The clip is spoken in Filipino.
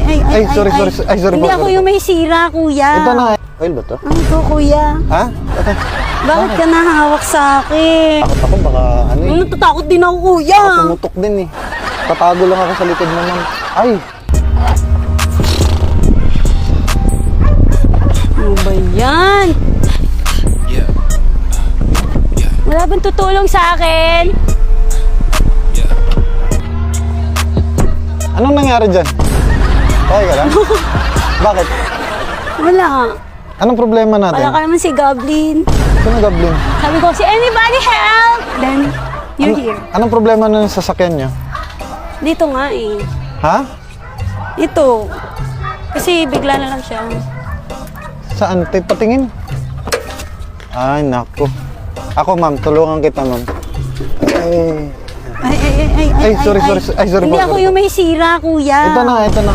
sorry. Ay, sorry Hindi po, ako sorry yung may sira, kuya. Ito na. Oil ba to? Ano to, kuya? Ha? Bakit ka nahawak sa akin? Takot ako, baka ano eh. Natatakot din ako, kuya. Ako pumutok din eh. Tatago lang ako sa likod mo, ma'am. Ay! Ano ba yan? Wala bang tutulong sa akin? Anong nangyari dyan? Okay ka lang? Bakit? Wala. Anong problema natin? Wala ka naman si Goblin. Sino Goblin? Sabi ko, si anybody help! Then, you're here. Anong problema ng sasakyan nyo? Dito nga eh. Ha? Ito. Kasi bigla na lang siya. Saan? Patingin? Ay, naku. Ako, ma'am. Tulungan kita, ma'am. Ay, sorry. Ay, sorry Hindi po, ako sorry yung may sira, kuya. Ito na.